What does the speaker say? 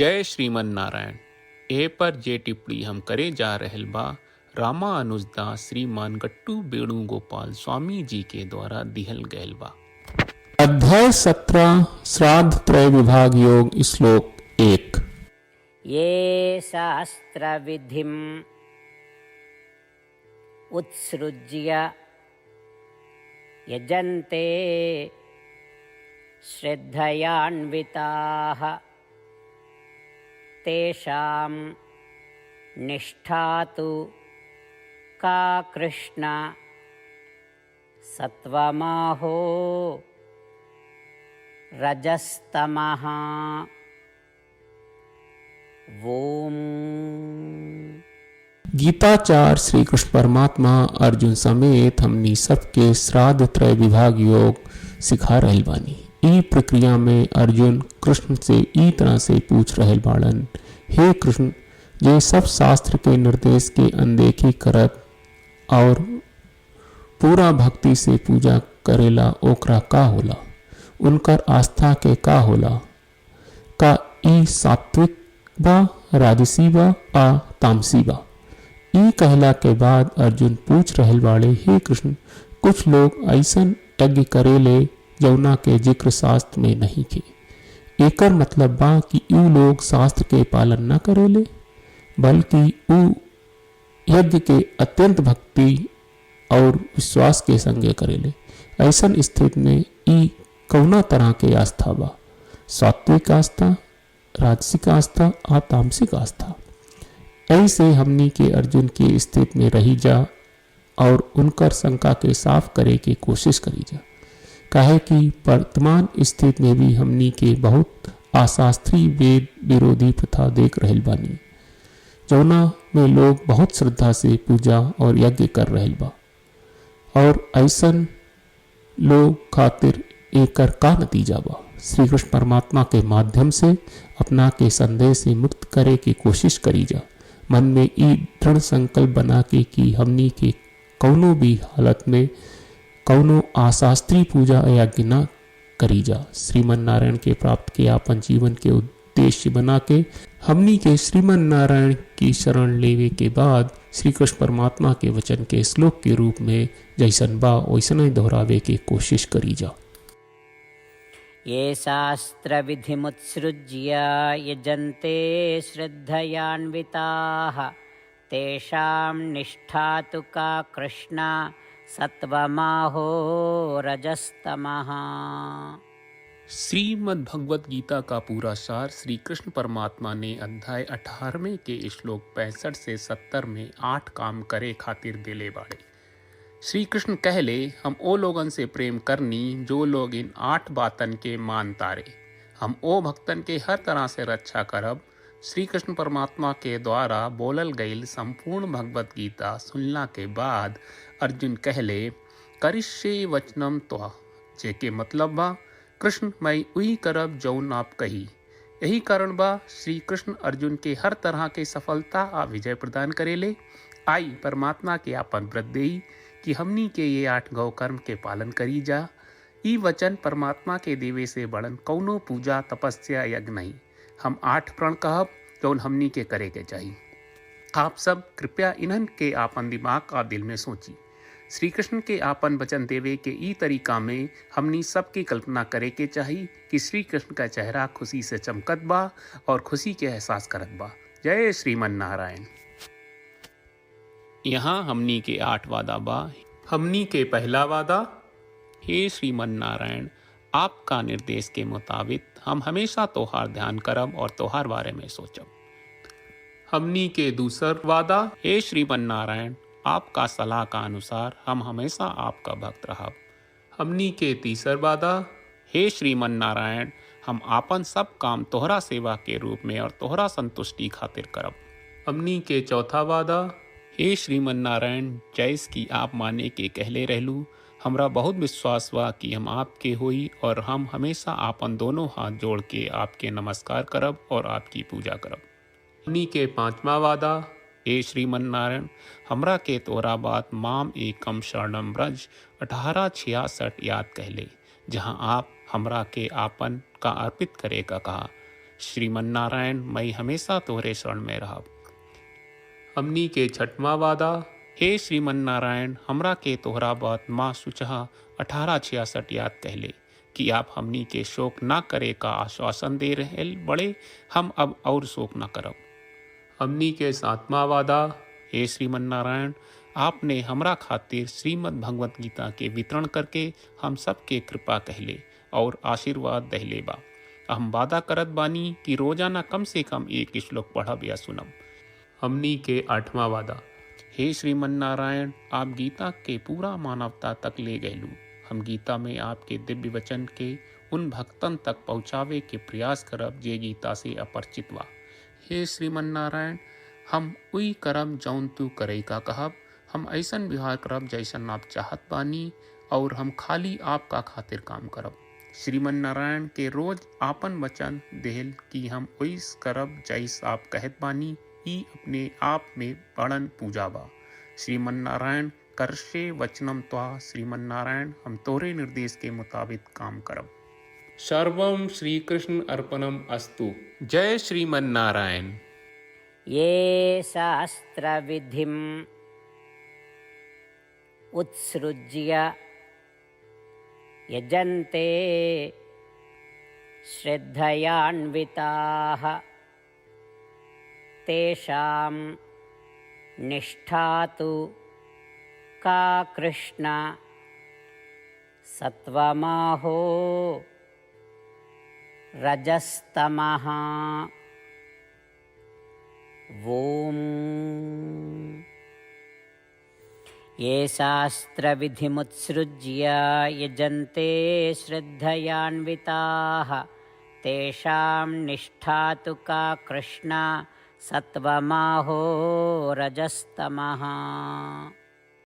जय श्रीमन नारायण। ए पर जे टिप्पणी हम करे जा रहल बा रामानुजदास श्रीमान गट्टू वेणुगोपाल स्वामी जी के द्वारा दिहल गयल बा। अध्याय 17 श्राद्ध त्रय विभाग योग श्लोक 1। ये शास्त्र विधिम उत्सृज्य यजन्ते श्रद्धयान्विताः तेषां निष्ठा तु का कृष्ण सत्वमाहो रजस्तमः। ओम। गीताचार्य श्री कृष्ण परमात्मा अर्जुन समेत हमनी सबके श्राद्ध त्रय विभाग योग सिखा रहल बानी। ई प्रक्रिया में अर्जुन कृष्ण से ई तरह से पूछ रहल बाड़न, हे कृष्ण, जे सब शास्त्र के निर्देश के अनदेखी करत और पूरा भक्ति से पूजा करेला ओकरा का होला, उनकर आस्था के का होला, का ई सात्विक बा, राजसी बा आ तामसी बा। ई कहला के बाद अर्जुन पूछ रहल बाड़े, हे कृष्ण, कुछ लोग ऐसन यज्ञ करेले जौना के जिक्र शास्त्र में नहीं के। एकर मतलब बा कि ऊ लोग शास्त्र के पालन न करेले, बल्कि ऊ यज्ञ के अत्यंत भक्ति और विश्वास के संगे करेले। ऐसन स्थिति में ई कौना तरह के आस्था बा, सात्विक आस्था, राजसिक आस्था आ तामसिक आस्था। ऐसे हमनी के अर्जुन की स्थिति में रही जा और उनकर शंका के साफ करे के कोशिश करी जा। काहे कि वर्तमान स्थिति में भी हमनी के बहुत अशास्त्रीय वेद विरोधी प्रथा देख रहल बानी, जौना में लोग बहुत श्रद्धा से पूजा और यज्ञ कर रहल बा। और ऐसन लोग खातिर एकर का नतीजा बा। श्री कृष्ण परमात्मा के माध्यम से अपना के संदेह से मुक्त करे की कोशिश करी जा। मन में ई दृढ़ संकल्प बना के कि हमनी के कौनो भी हालत में कौनो अशास्त्रीय पूजा यज्ञ न करी जा। श्रीमन नारायण के प्राप्त के आपन जीवन के उद्देश्य बना के हमनी के श्रीमन नारायण की शरण लेवे के बाद श्री कृष्ण परमात्मा के वचन के श्लोक के रूप में जैसन बा वैसन ही दोहरावे के कोशिश करी जा। ये शास्त्र विधिमुत्सृज्य यजन्ते श्रद्धयान्विताः तेषां निष्ठा तु का कृष्ण सत्वमाहो रजस्तमः। श्रीमद् भगवत गीता का पूरा सार श्री कृष्ण परमात्मा ने अध्याय 18वें के श्लोक 65 से 70 में 8 काम करे खातिर दिले बाड़े। श्री कृष्ण कहले, हम ओ लोगन से प्रेम करनी जो लोग इन 8 बातन के मान तारे। हम ओ भक्तन के हर तरह से रक्षा करब। श्री कृष्ण परमात्मा के द्वारा बोलल गईल संपूर्ण भगवत गीता सुनला के बाद अर्जुन कहले, करिष्ये वचनम त्वा, जेके मतलब बा, कृष्ण मैं उही करब जौन आप कही। यही कारण बा श्री कृष्ण अर्जुन के हर तरह के सफलता आ विजय प्रदान करेले। आई परमात्मा के आपन व्रत देई कि हमनी के ये 8 गौ कर्म के पालन करी जा। ई वचन परमात्मा के देवे से बड़न कौनो पूजा तपस्या यज्ञ नहीं। हम 8 प्रण कहब जौन हमनी के करे के चाहिए। आप सब कृपया इन्हन के आपन दिमाग और दिल में सोची। श्री कृष्ण के आपन वचन देवे के ई तरीका में हमनी सबकी कल्पना करे के चाहिए कि श्री कृष्ण का चेहरा खुशी से चमकत बा और खुशी के एहसास करत बा। जय श्रीमन नारायण। यहाँ हमनी के 8 वादा बा। हमनी के पहला वादा, हे श्रीमन नारायण, आपका निर्देश के मुताबिक हम हमेशा तोहार ध्यान करब और तोहार बारे में सोचब। हमनी के दूसर वादा, हे श्रीमन नारायण, आपका सलाह का अनुसार हम हमेशा आपका भक्त रहब। हमनी के तीसर वादा, हे श्रीमन नारायण, हम आपन सब काम तोहरा सेवा के रूप में और तोहरा संतुष्टि खातिर करब। हमनी के चौथा वादा, हे श्रीमन नारायण, जैस की आप माने के कहले रहलू, हमरा बहुत विश्वास बा कि हम आपके होई और हम हमेशा आपन दोनों हाथ जोड़ के आपके नमस्कार करब और आपकी पूजा करब। हमनी के पांचवा वादा, हे श्रीमन नारायण, हमरा के तोरा बात माम एकम शरणम ब्रज 1866 याद कहले, जहाँ आप हमरा के आपन का अर्पित करे का कहा। श्रीमन्नारायण मैं हमेशा तोहरे शरण में रहब। हमनी के छठवां वादा। हे श्रीमन्नारायण, हमरा के तोहरा बात माँ सुचहा 1866 याद कहले कि आप हमनी के शोक ना करे का आश्वासन दे रहे बड़े, हम अब और शोक ना करब। हमनी के सातवां वादा। हे श्रीमन्नारायण, आपने हमरा खातिर श्रीमद् भगवत गीता के वितरण करके हम सबके कृपा कहले और आशीर्वाद दहले बा। हम वादा करत बानी कि रोजाना कम से कम एक श्लोक पढ़ब या सुनब। हमनी के आठवां वादा। हे श्रीमन्नारायण, आप गीता के पूरा मानवता तक ले गयलू। हम गीता में आपके दिव्य वचन के उन भक्तन तक पहुँचावे के प्रयास करब जे गीता से अपरिचित बा। हे श्रीमन्नारायण, हम उई करब जौन तू करे का कहब। हम ऐसन व्यवहार करब जैसन आप चाहत बानी और हम खाली आपका खातिर काम करब। श्रीमन्नारायण के रोज आपन वचन देहल कि हम ओइस करब जैस आप कहत बानी, ई अपने आप में बड़न पूजा बा। श्रीमन्नारायण करशे वचनम त्वा। श्रीमन्नारायण, हम तोरे निर्देश के मुताबिक काम करब। सर्वम श्री कृष्ण अर्पणम अस्तु। जय श्रीमन्नारायण। ये शास्त्रविधिम् उत्सृज्य यजन्ते श्रद्धयान्विताः तेषां निष्ठा तु का कृष्ण सत्वमाहो रजस्तमः। ॐ ये शास्त्रविधिमुत्सृज्य यजन्ते श्रद्धयान्विताः तेषां निष्ठा तु का कृष्ण सत्वमाहो रजस्तमः।